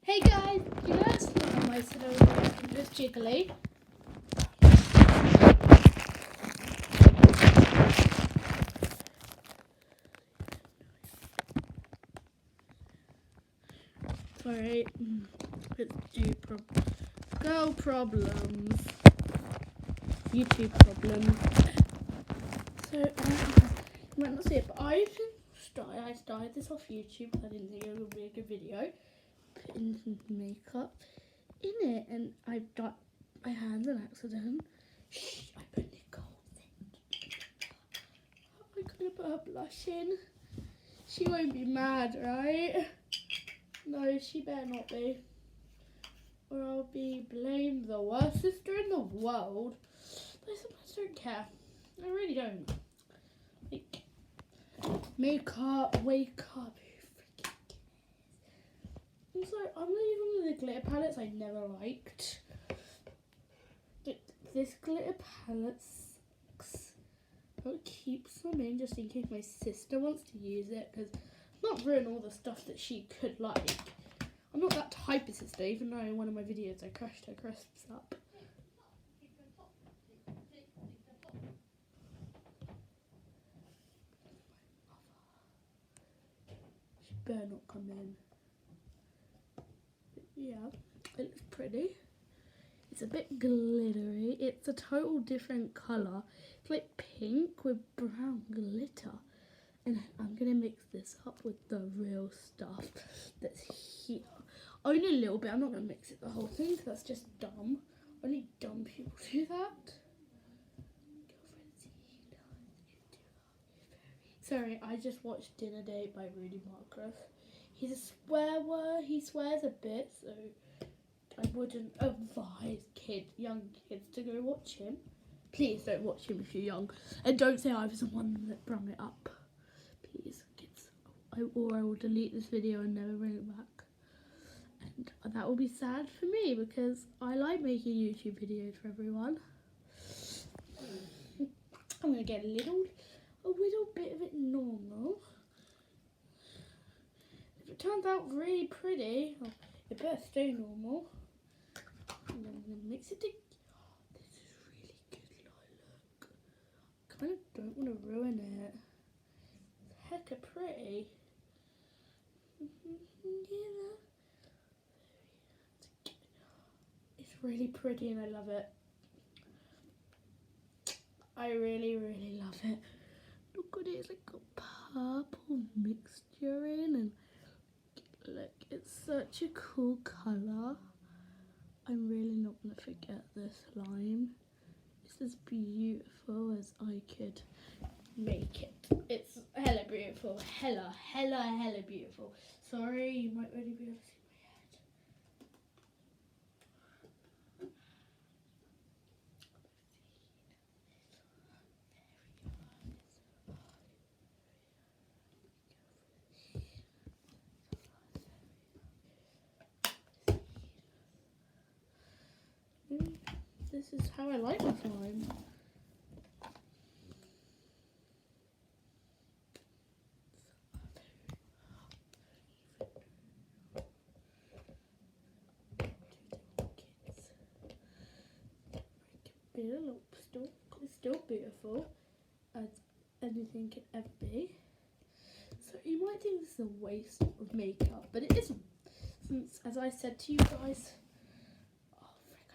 Hey guys, you guys know my son is jiggly. Sorry, it's girl problems, YouTube problems. So you might not see it, but I started this off YouTube because I didn't think it would be a good video. Putting some makeup in it, and I've got my hands an accident. Shh, I put Nicole in. I couldn't put her blush in. She won't be mad, right? No, she better not be. Or I'll be blamed the worst sister in the world. But I sometimes don't care. I really don't. Like, makeup, wake up. Who freaking cares? I'm sorry, I'm not even with the glitter palettes I never liked. This glitter palette sucks. I'll keep some in just in case my sister wants to use it, because not ruin all the stuff that she could like. I'm not that type of sister, even though in one of my videos I crushed her crisps up. She better not come in. But yeah, it looks pretty. It's a bit glittery. It's a total different colour. It's like pink with brown glitter. And I'm going to mix this up with the real stuff that's here. Only a little bit. I'm not going to mix it the whole thing because that's just dumb. Only dumb people do that. Sorry, I just watched Dinner Date by Rudy Marcus. He's a swear word. He swears a bit, so I wouldn't advise young kids to go watch him. Please don't watch him if you're young. And don't say I was the one that brought it up. Please, kids. Or I will delete this video and never bring it back. And that will be sad for me because I like making YouTube videos for everyone. I'm going to get a little bit of it normal. If it turns out really pretty, it better stay normal. And then I'm going to mix it together. Oh, this is really good look. I kind of don't want to ruin it. It's hecka pretty. It's really pretty and I love it. I really, really love it. Look at it, it's like a purple mixture in, and look, it's such a cool colour. I'm really not going to forget this lime. It's as beautiful as I could make it. It's hella beautiful. Hella beautiful. Sorry, you might already be able to see my head. This is how I like my slime. It's still beautiful as anything could ever be. So you might think this is a waste of makeup, but it isn't. Since, as I said to you guys,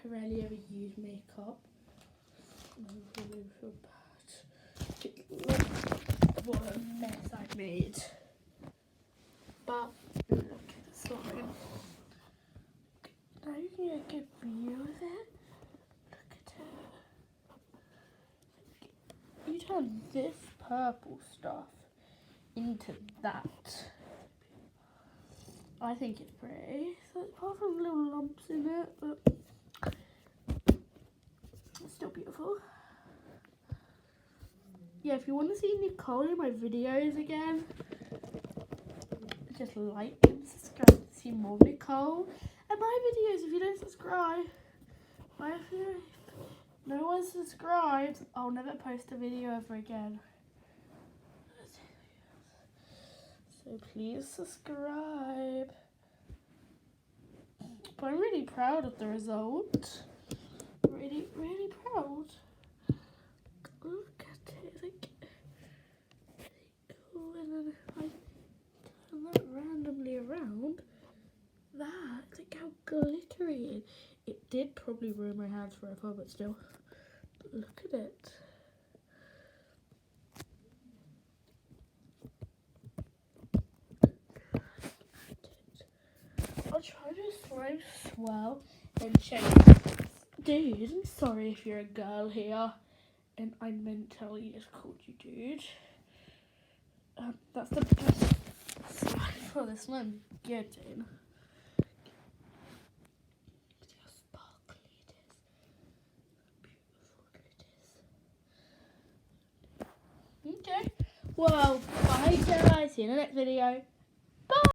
I rarely ever use makeup. I really feel bad. Look what a mess I made. But look at the slime. Now you can get a good view of it. Look at it. You turn this purple stuff into that. I think it's pretty. So apart from little lumps in it, but it's still beautiful. Yeah, if you want to see Nicole in my videos again, just like and subscribe to see more Nicole and my videos. If you don't subscribe, if no one subscribes, I'll never post a video ever again. So please subscribe. But I'm really proud of the result. Really, really proud. Look at it. It's like, cool. And then I turn that randomly around. It's like how glittery it is. It did probably ruin my hands forever, but still. Look at it. I'll try to slime swell and change. Dude, I'm sorry if you're a girl here and I mentally just called you dude. That's the best slime for this one I'm getting. See how sparkly it is. Beautiful it is. Okay. Well, bye guys. See you in the next video. Bye.